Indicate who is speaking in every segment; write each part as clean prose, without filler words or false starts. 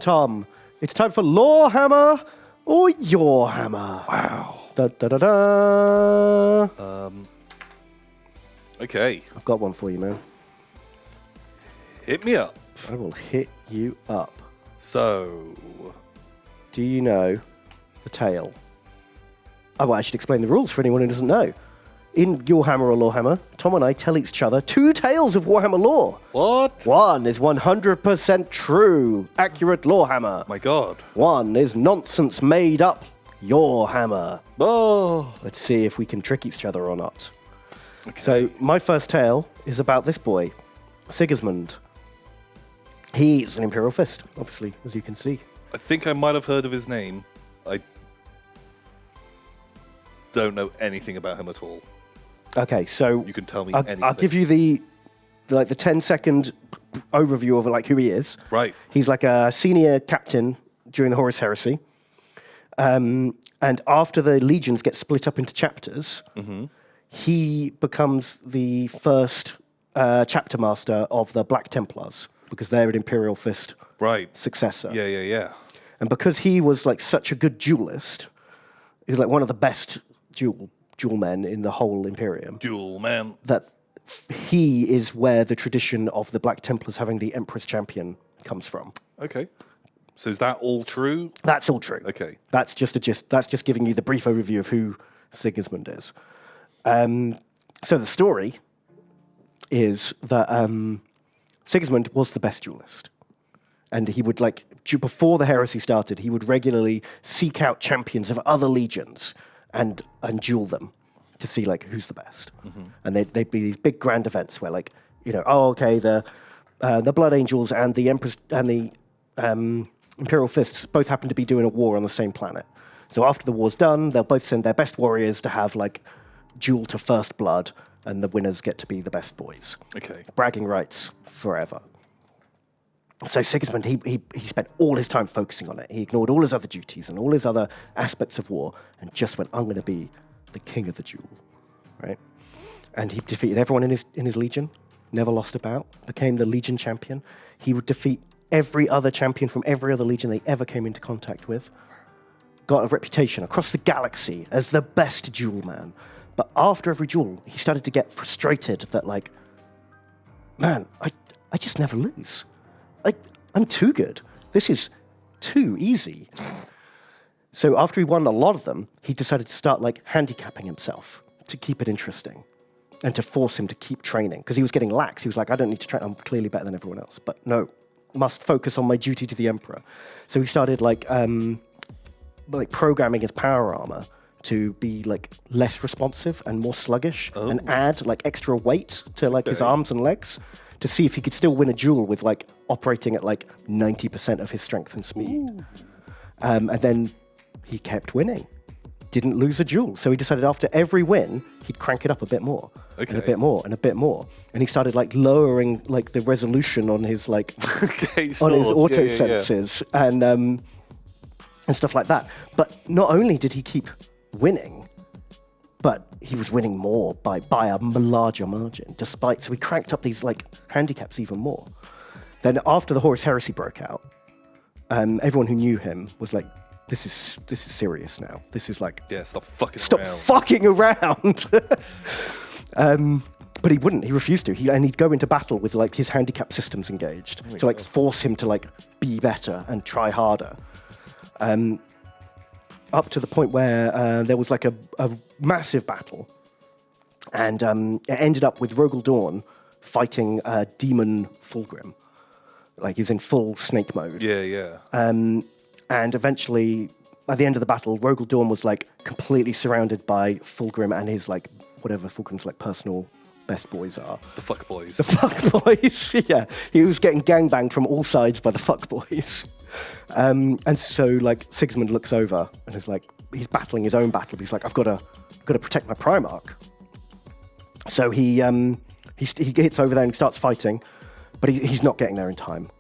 Speaker 1: Tom. It's time for Lorehammer or Yourhammer.
Speaker 2: Wow.
Speaker 1: Da, da, da, da.
Speaker 2: Okay.
Speaker 1: I've got one for you, man.
Speaker 2: Hit me up.
Speaker 1: I will hit you up.
Speaker 2: So,
Speaker 1: Do you know the tale? Oh, well, I should explain the rules for anyone who doesn't know. In Yourhammer or Lorehammer, Tom and I tell each other two tales of Warhammer lore.
Speaker 2: what?
Speaker 1: One is 100% true, accurate Lorehammer.
Speaker 2: My God.
Speaker 1: One is nonsense made up Yourhammer.
Speaker 2: Oh.
Speaker 1: Let's see if we can trick each other or not.
Speaker 2: Okay.
Speaker 1: So, my first tale is about this boy, Sigismund. He's an Imperial Fist, obviously, as you can see.
Speaker 2: I think I might have heard of his name. I don't know anything about him at all.
Speaker 1: Okay, so
Speaker 2: You can tell me
Speaker 1: I'll
Speaker 2: anything.
Speaker 1: give you the 10-second overview of like who he is.
Speaker 2: Right.
Speaker 1: He's like a senior captain during the Horus Heresy. And after the legions get split up into chapters, he becomes the first chapter master of the Black Templars because they're an Imperial Fist
Speaker 2: Right.
Speaker 1: successor.
Speaker 2: Yeah.
Speaker 1: And because he was like such a good duelist, he was like one of the best duel men in the whole Imperium,
Speaker 2: Duel, man.
Speaker 1: that he is where the tradition of the Black Templars having the Emperor's Champion comes from.
Speaker 2: Okay. So is that all true?
Speaker 1: That's all true.
Speaker 2: Okay.
Speaker 1: That's just giving you the brief overview of who Sigismund is. So the story is that Sigismund was the best duelist. And he would, before the heresy started, he would regularly seek out champions of other legions and duel them to see, who's the best. And they'd be these big grand events where, the Blood Angels and the Empress and the Imperial Fists both happen to be doing a war on the same planet. So after the war's done, they'll both send their best warriors to have, duel to first blood, and the winners get to be the best boys.
Speaker 2: Okay.
Speaker 1: Bragging rights forever. So Sigismund, he spent all his time focusing on it. He ignored all his other duties and all his other aspects of war and just went, I'm going to be the king of the duel, right? And he defeated everyone in his legion, never lost a bout, became the legion champion. He would defeat every other champion from every other legion they ever came into contact with. Got a reputation across the galaxy as the best duel man. But after every duel, he started to get frustrated that, man, I just never lose. I'm too good. This is too easy. So after he won a lot of them, he decided to start handicapping himself to keep it interesting and to force him to keep training because he was getting lax. He was like, I don't need to train. I'm clearly better than everyone else. But no, must focus on my duty to the Emperor. So he started programming his power armor to be less responsive and more sluggish and add extra weight to his arms and legs to see if he could still win a duel with operating at 90% of his strength and speed. And then he kept winning. Didn't lose a duel. So he decided after every win, he'd crank it up a bit more.
Speaker 2: Okay.
Speaker 1: And a bit more and a bit more. And he started lowering the resolution on his
Speaker 2: Okay,
Speaker 1: on his
Speaker 2: sure.
Speaker 1: auto
Speaker 2: Yeah.
Speaker 1: senses and stuff like that. But not only did he keep winning, but he was winning more by a larger margin, so he cranked up these handicaps even more. Then after the Horus Heresy broke out, everyone who knew him was like, this is serious now. This is
Speaker 2: Yeah, stop fucking
Speaker 1: stop
Speaker 2: around.
Speaker 1: fucking around. But he wouldn't. He refused to. And he'd go into battle with his handicap systems engaged to force him to be better and try harder. Up to the point where there was a massive battle, and it ended up with Rogel Dawn fighting Demon Fulgrim. He was in full snake mode.
Speaker 2: Yeah.
Speaker 1: And eventually, at the end of the battle, Rogel Dawn was completely surrounded by Fulgrim and his whatever Fulgrim's personal best boys are.
Speaker 2: The fuck boys.
Speaker 1: The fuck boys, yeah. He was getting gangbanged from all sides by the fuck boys. And so Sigismund looks over and is he's battling his own battle. He's I've got to protect my Primarch. So he gets over there and he starts fighting, but he's not getting there in time.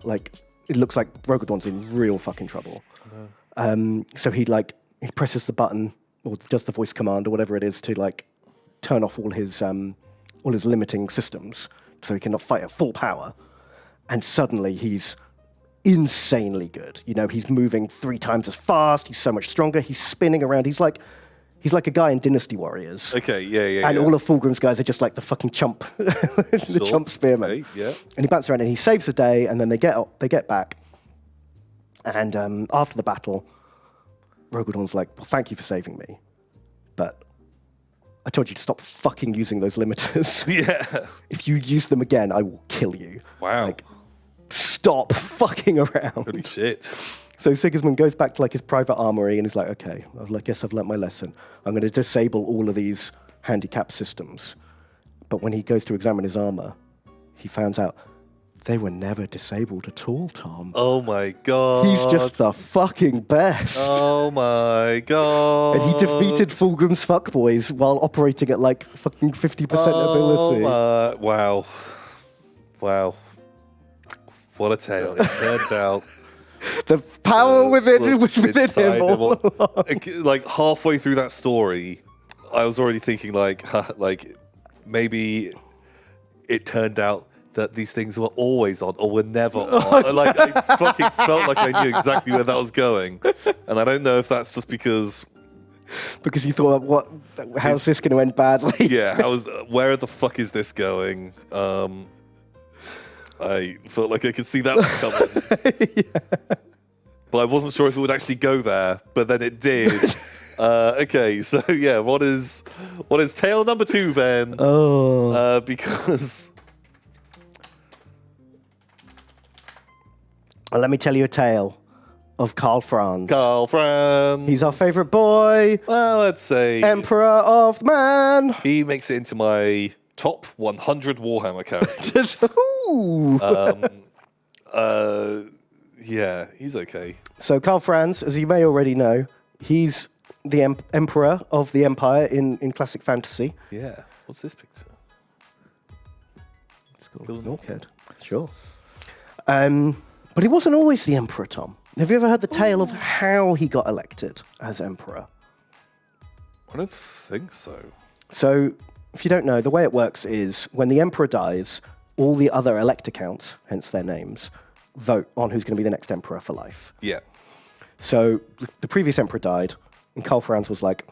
Speaker 1: It looks like Rogel Dawn's in real fucking trouble. So he presses the button or does the voice command or whatever it is to turn off all his limiting systems so he cannot fight at full power. And suddenly he's insanely good. You know, he's moving 3 times as fast. He's so much stronger. He's spinning around. He's like a guy in Dynasty Warriors.
Speaker 2: Okay, yeah.
Speaker 1: And all of Fulgrim's guys are just like the fucking chump, the chump spearmen.
Speaker 2: Okay, yeah.
Speaker 1: And he bounces around and he saves the day, and then they get back. And after the battle, Rogaldorn's like, well, thank you for saving me, but I told you to stop fucking using those limiters.
Speaker 2: Yeah.
Speaker 1: If you use them again, I will kill you.
Speaker 2: Wow.
Speaker 1: Like, stop fucking around.
Speaker 2: Holy shit.
Speaker 1: So Sigismund goes back to like his private armory and he's like, okay, I guess I've learnt my lesson. I'm going to disable all of these handicap systems. But when he goes to examine his armor, he finds out they were never disabled at all, Tom.
Speaker 2: Oh my god.
Speaker 1: He's just the fucking best.
Speaker 2: Oh my god.
Speaker 1: And he defeated Fulgrim's fuckboys while operating at like fucking 50% ability.
Speaker 2: Wow. Wow. What a tale. It turned out.
Speaker 1: The power within
Speaker 2: was
Speaker 1: was within
Speaker 2: inside
Speaker 1: him all along.
Speaker 2: Like halfway through that story, I was already thinking like maybe it turned out that these things were always on or were never on. Like I fucking felt like I knew exactly where that was going, and I don't know if that's just because
Speaker 1: You thought, how's this going to end badly?
Speaker 2: yeah, where the fuck is this going? I felt like I could see that one coming. Yeah. But I wasn't sure if it would actually go there, but then it did. Okay, so yeah, what is tale number 2, Ben?
Speaker 1: Oh.
Speaker 2: Because
Speaker 1: Let me tell you a tale of Karl Franz.
Speaker 2: Karl Franz.
Speaker 1: He's our favourite boy.
Speaker 2: Well, let's say
Speaker 1: Emperor of Man.
Speaker 2: he makes it into my top 100 Warhammer characters.
Speaker 1: Ooh.
Speaker 2: Yeah, he's okay.
Speaker 1: So Karl Franz, as you may already know, he's the Emperor of the Empire in classic fantasy.
Speaker 2: Yeah. What's this picture?
Speaker 1: It's called Norkhead. Sure. But he wasn't always the Emperor, Tom. Have you ever heard the tale of how he got elected as Emperor?
Speaker 2: I don't think so.
Speaker 1: So, if you don't know, the way it works is when the Emperor dies, all the other elect accounts, hence their names, vote on who's going to be the next Emperor for life.
Speaker 2: Yeah.
Speaker 1: So, the previous Emperor died, and Karl Franz was like,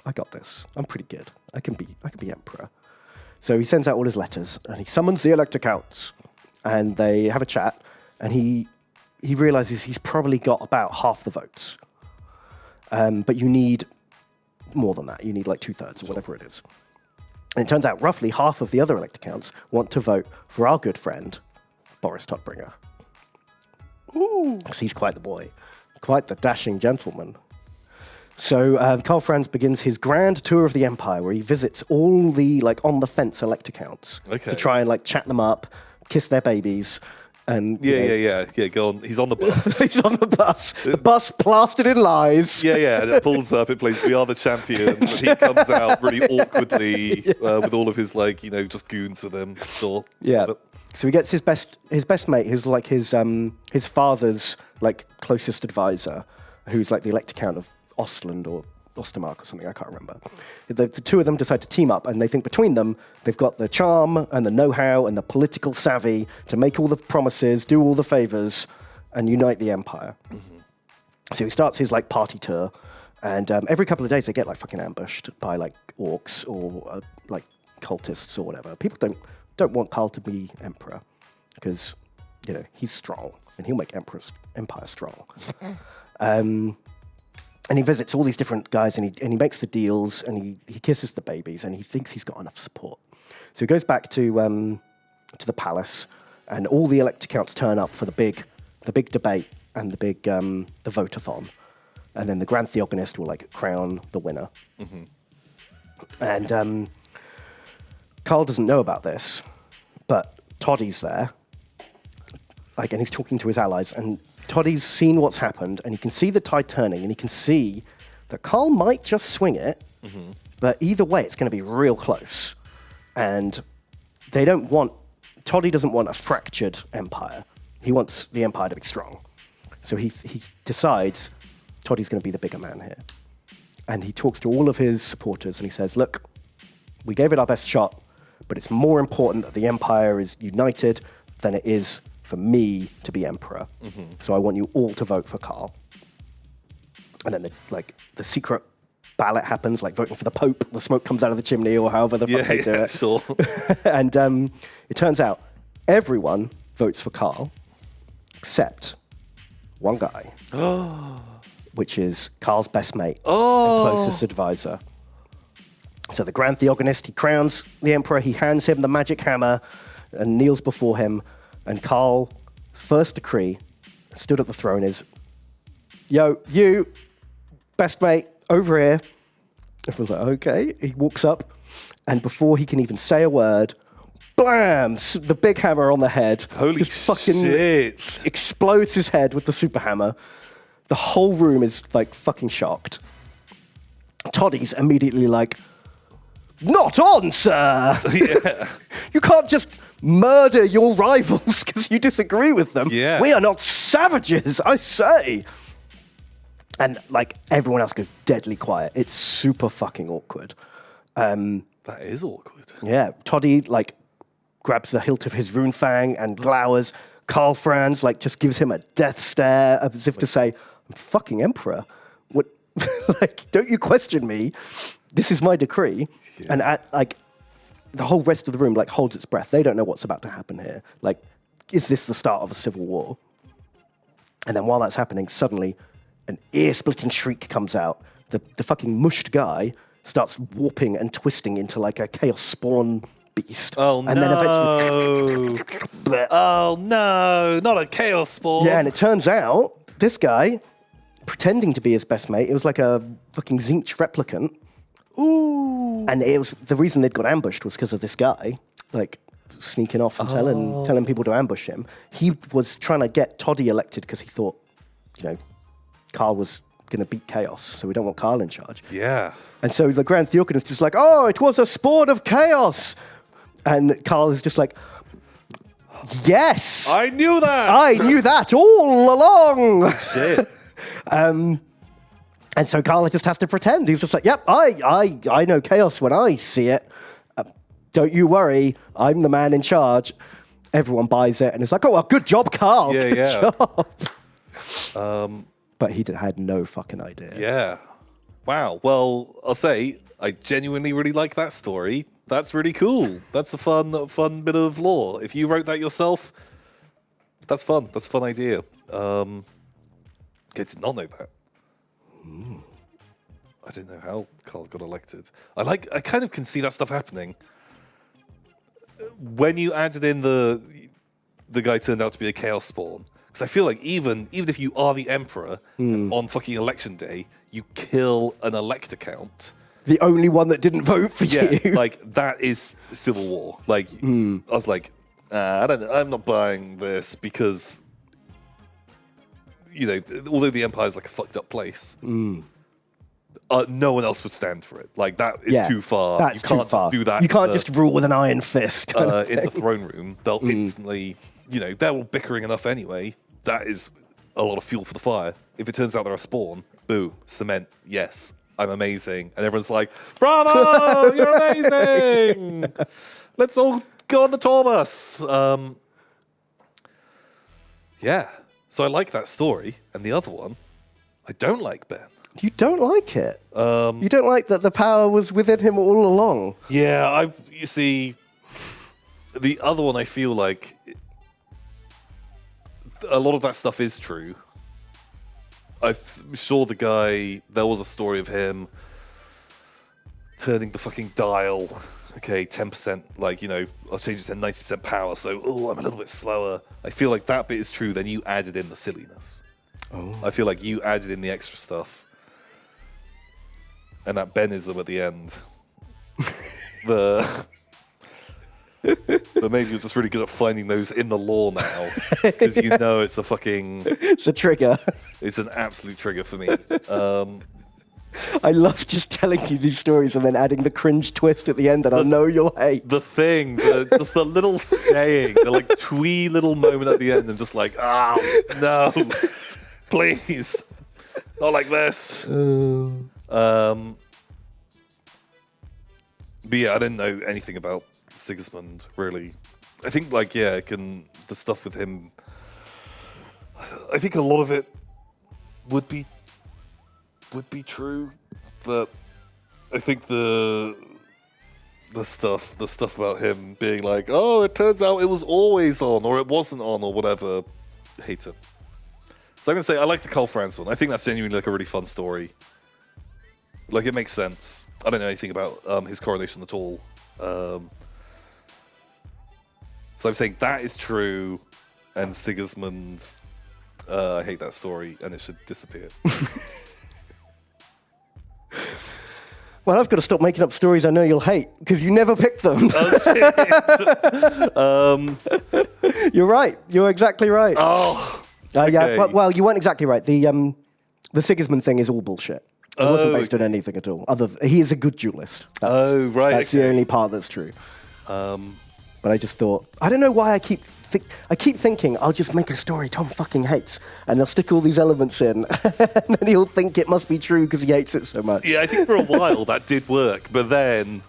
Speaker 1: I got this. I'm pretty good. I can be Emperor. So he sends out all his letters, and he summons the elect accounts, and they have a chat, and he realizes he's probably got about half the votes. But you need more than that. You need like 2/3 or whatever it is. And it turns out roughly half of the other elect accounts want to vote for our good friend, Boris Todbringer. Ooh. Because he's quite the boy. Quite the dashing gentleman. So Karl Franz begins his grand tour of the Empire, where he visits all the like on the fence elect accounts to try and like chat them up, kiss their babies, and
Speaker 2: Yeah. Go on. He's on the bus.
Speaker 1: He's on the bus. The bus plastered in lies.
Speaker 2: Yeah. And it pulls up. It plays "We Are the Champions." And he comes out really awkwardly with all of his like just goons with him. Sure.
Speaker 1: Yeah. So he gets his best mate, who's like his father's like closest advisor, who's like the elect account of Ostland or Ostermark or something, I can't remember. The two of them decide to team up, and they think between them, they've got the charm and the know-how and the political savvy to make all the promises, do all the favors, and unite the Empire. Mm-hmm. So he starts his like party tour, and every couple of days they get like fucking ambushed by like orcs or like cultists or whatever. People don't want Karl to be emperor because he's strong and he'll make empire strong. And he visits all these different guys, and he makes the deals, and he kisses the babies, and he thinks he's got enough support. So he goes back to the palace, and all the elect accounts turn up for the big debate and the big the votathon, and then the Grand Theogonist will like crown the winner. Mm-hmm. And Karl doesn't know about this, but Toddy's there, and he's talking to his allies, and Toddy's seen what's happened, and he can see the tide turning, and he can see that Karl might just swing it, but either way, it's going to be real close. And Toddy doesn't want a fractured empire. He wants the empire to be strong. So he decides Toddy's going to be the bigger man here. And he talks to all of his supporters, and he says, look, we gave it our best shot, but it's more important that the empire is united than it is for me to be emperor. So I want you all to vote for Karl. And then the secret ballot happens, like voting for the Pope. The smoke comes out of the chimney or however the fuck they do it.
Speaker 2: Sure.
Speaker 1: And it turns out everyone votes for Karl except one guy, which is Karl's best mate and closest advisor. So the Grand Theogonist, he crowns the emperor, he hands him the magic hammer and kneels before him. And Karl's first decree, stood at the throne, is, yo, you, best mate, over here. Everyone's like, okay. He walks up, and before he can even say a word, blam! The big hammer on the head.
Speaker 2: Holy
Speaker 1: just fucking
Speaker 2: shit.
Speaker 1: explodes his head with the super hammer. The whole room is like fucking shocked. Toddy's immediately like, not on, sir!
Speaker 2: Yeah.
Speaker 1: You can't just murder your rivals because you disagree with them.
Speaker 2: Yeah.
Speaker 1: We are not savages, I say. And like everyone else goes deadly quiet. It's super fucking awkward.
Speaker 2: That is awkward.
Speaker 1: Yeah, Toddy like grabs the hilt of his rune fang and glowers. Karl Franz like just gives him a death stare as if to say, I'm fucking emperor. What? Like, don't you question me? This is my decree. Yeah. And like the whole rest of the room like holds its breath. They don't know what's about to happen here. Like, is this the start of a civil war? And then while that's happening, suddenly an ear-splitting shriek comes out. The fucking mushed guy starts warping and twisting into like a chaos spawn beast.
Speaker 2: Oh,
Speaker 1: and then eventually,
Speaker 2: oh, no. Not a chaos spawn.
Speaker 1: yeah, and it turns out this guy, pretending to be his best mate, it was like a fucking Zinch replicant.
Speaker 2: Ooh.
Speaker 1: And it was the reason they'd got ambushed was because of this guy, like sneaking off and telling people to ambush him. He was trying to get Toddy elected because he thought, you know, Karl was going to beat chaos, so we don't want Karl in charge.
Speaker 2: Yeah.
Speaker 1: And so the Grand Theogonist is just like, oh, it was a spawn of chaos. And Karl is just like, yes.
Speaker 2: I knew that.
Speaker 1: I knew that all along.
Speaker 2: Shit.
Speaker 1: And so Karl just has to pretend. He's just like, yep, I know chaos when I see it. Don't you worry. I'm the man in charge. Everyone buys it. And it's like, oh, well, good job, Karl. Good job. But he had no fucking idea.
Speaker 2: Yeah. Wow. Well, I'll say I genuinely really like that story. That's really cool. That's a fun bit of lore. If you wrote that yourself, that's fun. That's a fun idea. I did not know that. I didn't know how Karl got elected. I kind of can see that stuff happening. When you added in the guy turned out to be a chaos spawn. Because I feel like even if you are the emperor on fucking election day, you kill an elect account.
Speaker 1: The only one that didn't vote for you.
Speaker 2: Yeah, like that is civil war. Like I was like, I don't know, I'm not buying this because you know, although the empire is like a fucked up place, no one else would stand for it. Like that is too far.
Speaker 1: That's
Speaker 2: you can't
Speaker 1: too far.
Speaker 2: just do that.
Speaker 1: You can't just rule with an iron fist. Kind of
Speaker 2: in the throne room. They'll instantly, you know, they're all bickering enough anyway. That is a lot of fuel for the fire. If it turns out they're a spawn, boo, cement, yes, I'm amazing. And everyone's like, bravo, you're amazing. Let's all go on the tour bus. Yeah, so I like that story. And the other one, I don't like Ben.
Speaker 1: You don't like it? You don't like that the power was within him all along?
Speaker 2: Yeah, you see, the other one I feel like a lot of that stuff is true. I'm sure the guy, there was a story of him turning the fucking dial, okay, 10%, like, you know, I'll change it to 90% power, so, I'm a little bit slower. I feel like that bit is true, then you added in the silliness. I feel like you added in the extra stuff. And that Benism at the end. But maybe you're just really good at finding those in the lore now. Because you know it's a fucking...
Speaker 1: It's a trigger.
Speaker 2: It's an absolute trigger for me.
Speaker 1: I love just telling you these stories and then adding the cringe twist at the end that I know you'll hate.
Speaker 2: The thing, just the little saying, the like twee little moment at the end and just like, no, please, not like this. But yeah, I didn't know anything about Sigismund, really. I think, like, the stuff with him I think a lot of it would be true, but I think the stuff about him being like, oh, it turns out it was always on, or it wasn't on, or whatever, I hate it. So I'm gonna say I like the Karl Franz one. I think that's genuinely like a really fun story. Like, it makes sense. I don't know anything about his coronation at all. So I'm saying that is true, and Sigismund, I hate that story, and it should disappear.
Speaker 1: Well, I've got to stop making up stories I know you'll hate, because you never pick them. You're right. You're exactly right.
Speaker 2: Oh,
Speaker 1: Yeah.
Speaker 2: okay.
Speaker 1: Well, you weren't exactly right. The Sigismund thing is all bullshit. It wasn't based on anything at all. He is a good duelist.
Speaker 2: Right.
Speaker 1: That's the only part that's true. But I just thought, I don't know why I keep thinking I'll just make a story Tom fucking hates, and they'll stick all these elements in, and then he'll think it must be true because he hates it so much.
Speaker 2: Yeah, I think for a while that did work, but then...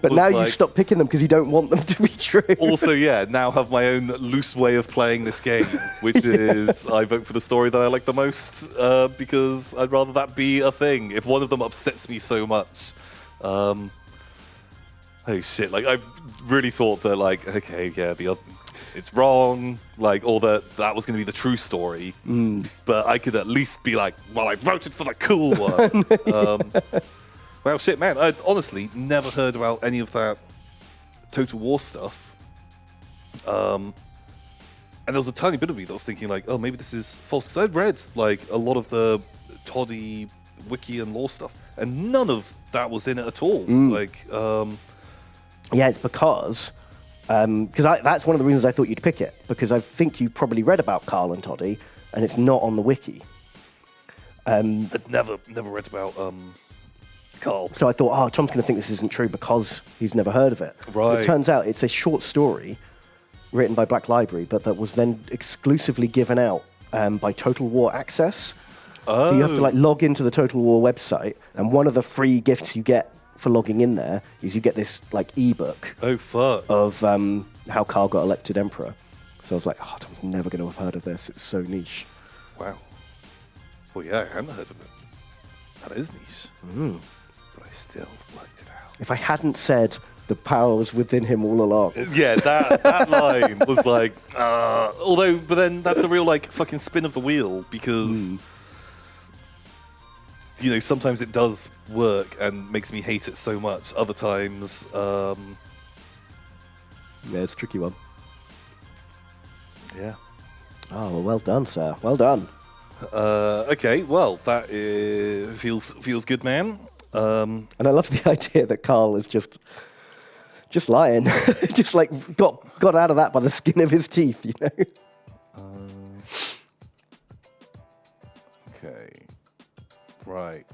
Speaker 1: But now you stop picking them because you don't want them to be true.
Speaker 2: Also, yeah, now have my own loose way of playing this game, which is I vote for the story that I like the most because I'd rather that be a thing. If one of them upsets me so much, oh shit! Like, I really thought that, like, okay, yeah, it's wrong, like, or that was going to be the true story. But I could at least be like, well, I voted for the cool one. Well, shit, man, I'd honestly never heard about any of that Total War stuff. And there was a tiny bit of me that was thinking, like, oh, maybe this is false. Because I'd read, like, a lot of the Toddy wiki and lore stuff, and none of that was in it at all. Like,
Speaker 1: yeah, it's because that's one of the reasons I thought you'd pick it, because I think you probably read about Karl and Toddy, and it's not on the wiki.
Speaker 2: I'd never read about Karl.
Speaker 1: So I thought, oh, Tom's going to think this isn't true because he's never heard of it.
Speaker 2: Right.
Speaker 1: It turns out it's a short story written by Black Library, but that was then exclusively given out by Total War Access. So you have to, like, log into the Total War website, and one of the free gifts you get for logging in there is you get this, like, ebook.
Speaker 2: Oh, fuck.
Speaker 1: Of how Karl got elected emperor. So I was like, oh, Tom's never going to have heard of this. It's so niche.
Speaker 2: Wow. Well, yeah, I hadn't heard of it. That is niche. But I still worked it out.
Speaker 1: If I hadn't said the power was within him all along.
Speaker 2: Yeah, that line was like, but then that's a real, like, fucking spin of the wheel, because, you know, sometimes it does work and makes me hate it so much. Other times,
Speaker 1: Yeah, it's a tricky one.
Speaker 2: Yeah.
Speaker 1: Oh, well done, sir. Well done.
Speaker 2: Okay, well, that feels good, man.
Speaker 1: And I love the idea that Karl is just lying, just like got out of that by the skin of his teeth, you know.
Speaker 2: Okay, right.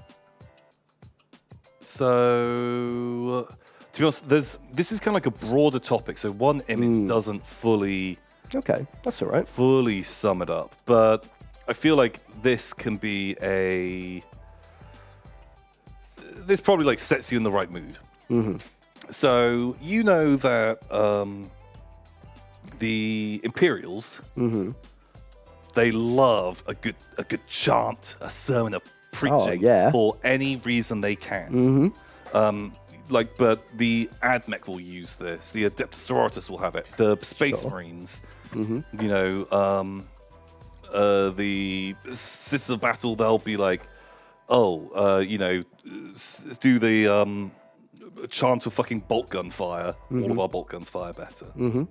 Speaker 2: So, to be honest, this is kind of like a broader topic. So one image doesn't fully
Speaker 1: That's all right.
Speaker 2: fully sum it up, but I feel like this can be this probably, like, sets you in the right mood. So you know that the Imperials, they love a good chant, a sermon, a preaching for any reason they can. But the AdMech will use this. The Adeptus Sororitas will have it. The Space Marines, you know, the Sisters of Battle, they'll be like, you know, do the chant with fucking bolt gun fire. All of our bolt guns fire better. You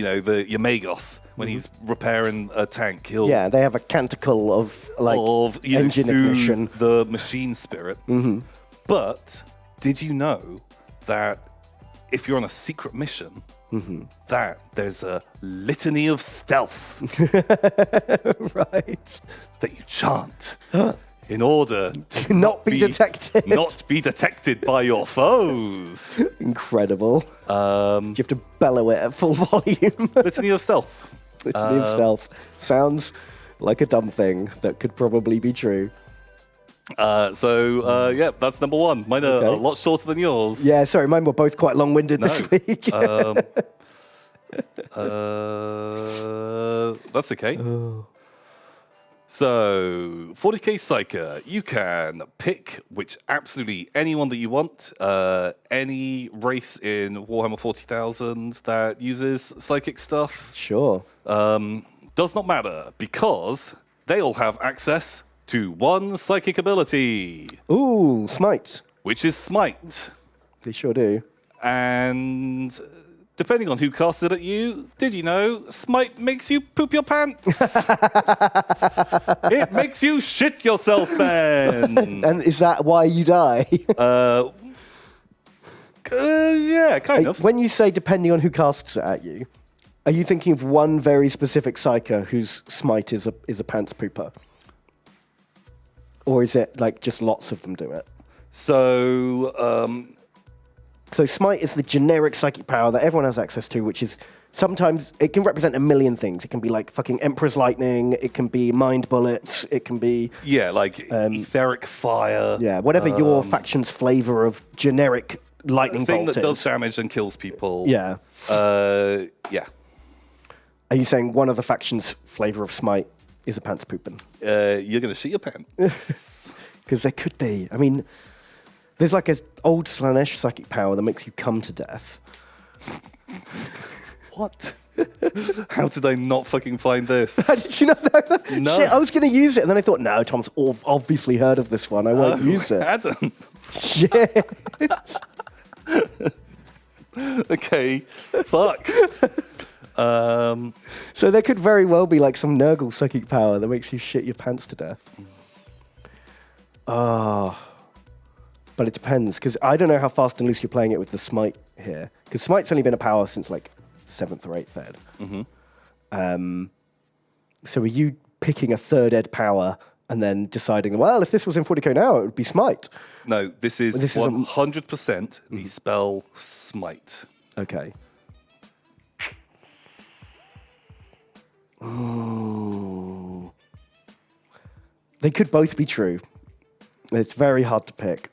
Speaker 2: know, your Magos, when he's repairing a tank, he'll...
Speaker 1: Yeah, they have a canticle of, like, engine ignition.
Speaker 2: The machine spirit. But did you know that if you're on a secret mission, that there's a litany of stealth
Speaker 1: Right.
Speaker 2: that you chant in order to
Speaker 1: not be detected.
Speaker 2: Not be detected by your foes.
Speaker 1: Incredible. You have to bellow it at full volume.
Speaker 2: Litany of stealth.
Speaker 1: Litany of stealth. Sounds like a dumb thing that could probably be true.
Speaker 2: Yeah, that's number one. Mine are a lot shorter than yours.
Speaker 1: Yeah, sorry, mine were both quite long-winded this week.
Speaker 2: That's okay. So, 40k Psyker, you can pick absolutely anyone that you want, any race in Warhammer 40,000 that uses psychic stuff.
Speaker 1: Sure.
Speaker 2: Does not matter, because they all have access to one psychic ability,
Speaker 1: Ooh, smite.
Speaker 2: which is Smite.
Speaker 1: They sure do.
Speaker 2: And depending on who casts it at you, did you know Smite makes you poop your pants? It makes you shit yourself, Ben.
Speaker 1: And is that why you die?
Speaker 2: Yeah, kind of.
Speaker 1: When you say depending on who casts it at you, are you thinking of one very specific psyker whose smite is a pants pooper? Or is it like just lots of them do it?
Speaker 2: So,
Speaker 1: So smite is the generic psychic power that everyone has access to, which is sometimes it can represent a million things. It can be like fucking Emperor's Lightning. It can be mind bullets. It can be
Speaker 2: like etheric fire.
Speaker 1: yeah, whatever your faction's flavor of generic lightning
Speaker 2: Thing
Speaker 1: bolt
Speaker 2: that does
Speaker 1: is.
Speaker 2: damage and kills people.
Speaker 1: Yeah.
Speaker 2: Yeah.
Speaker 1: Are you saying one of the faction's flavor of smite is a pants pooping?
Speaker 2: You're going to shit your pants.
Speaker 1: Because there could be. I mean, there's like an old Slanesh psychic power that makes you come to death.
Speaker 2: What? How did I not fucking find this?
Speaker 1: Did you not know that?
Speaker 2: No.
Speaker 1: Shit, I was going to use it, and then I thought, no, Tom's obviously heard of this one. I won't use it.
Speaker 2: Adam.
Speaker 1: Shit.
Speaker 2: Okay. Fuck.
Speaker 1: So there could very well be like some Nurgle psychic power that makes you shit your pants to death. But it depends, because I don't know how fast and loose you're playing it with the smite here. Because smite's only been a power since like 7th or 8th ed. So are you picking a 3rd ed power and then deciding, well, if this was in 40k now, it would be smite?
Speaker 2: No, this is
Speaker 1: This is a-
Speaker 2: 100% the spell Smite.
Speaker 1: Okay. Ooh. They could both be true. It's very hard to pick.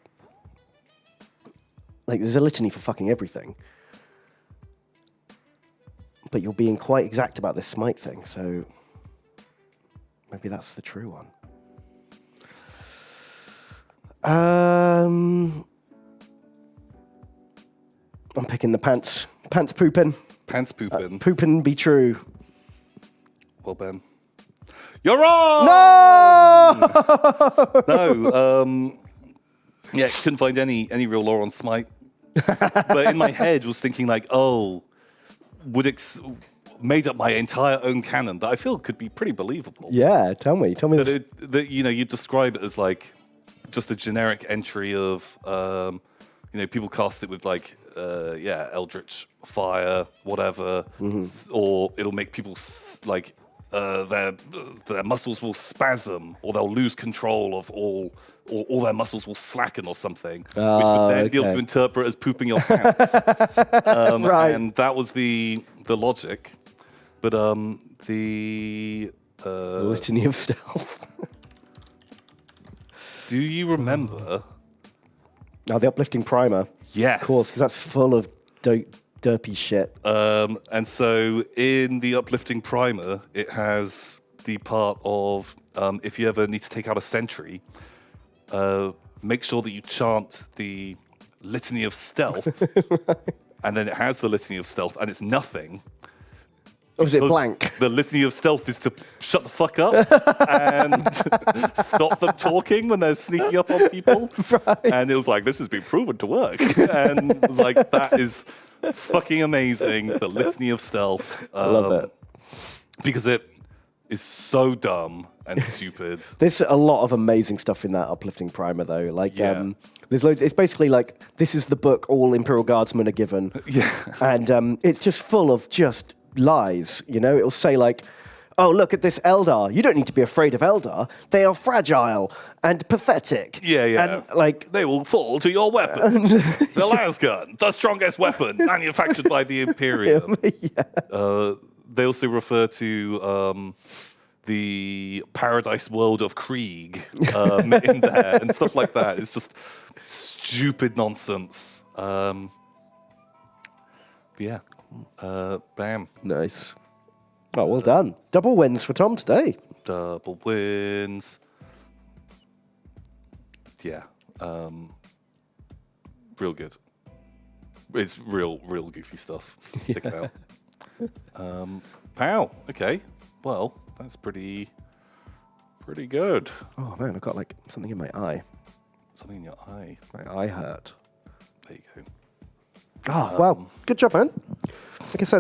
Speaker 1: Like, there's a litany for fucking everything. But you're being quite exact about this smite thing, so maybe that's the true one. I'm picking the pants pooping.
Speaker 2: Pants pooping.
Speaker 1: Pooping be true.
Speaker 2: Well, Ben. You're wrong!
Speaker 1: No!
Speaker 2: No. Yeah, couldn't find any real lore on Smite. But in my head was thinking like, made up my entire own canon that I feel could be pretty believable.
Speaker 1: Yeah, tell me.
Speaker 2: That you describe it as like just a generic entry of people cast it with like Eldritch Fire, whatever, or it'll make people like their muscles will spasm, or they'll lose control of all their muscles will slacken or something, which would then be able to interpret as pooping your pants.
Speaker 1: Right.
Speaker 2: And that was the logic. But the
Speaker 1: Litany of Stealth.
Speaker 2: do you remember?
Speaker 1: Oh, the uplifting primer.
Speaker 2: Yes.
Speaker 1: Of course, 'cause that's full of derpy shit.
Speaker 2: And so in the uplifting primer, it has the part of if you ever need to take out a sentry, make sure that you chant the Litany of Stealth, and then it has the Litany of Stealth, and it's nothing.
Speaker 1: Or is it
Speaker 2: Because
Speaker 1: blank?
Speaker 2: The Litany of Stealth is to shut the fuck up and stop them talking when they're sneaking up on people.
Speaker 1: Right.
Speaker 2: And it was like, this has been proven to work. And it was like, that is fucking amazing. The Litany of Stealth.
Speaker 1: I love it.
Speaker 2: Because it is so dumb and stupid.
Speaker 1: There's a lot of amazing stuff in that uplifting primer, though. Like,
Speaker 2: Yeah.
Speaker 1: there's loads. It's basically like this is the book all Imperial Guardsmen are given.
Speaker 2: Yeah.
Speaker 1: And it's just full of just lies. You know, it'll say like, "Oh, look at this Eldar. You don't need to be afraid of Eldar. They are fragile and pathetic."
Speaker 2: Yeah.
Speaker 1: And like,
Speaker 2: They will fall to your weapon. The lasgun, the strongest weapon manufactured by the Imperium. They also refer to the paradise world of Krieg in there and stuff like that. It's just stupid nonsense. Bam.
Speaker 1: nice. Oh, well done. Double wins for Tom today.
Speaker 2: double wins. Yeah. Real good. It's real goofy stuff. Check it out. Pow. Okay. Well, that's pretty good.
Speaker 1: Oh man, I've got like something in my eye.
Speaker 2: Something in your eye.
Speaker 1: My eye hurt.
Speaker 2: There you go.
Speaker 1: Oh, well, good job, man. Like I said,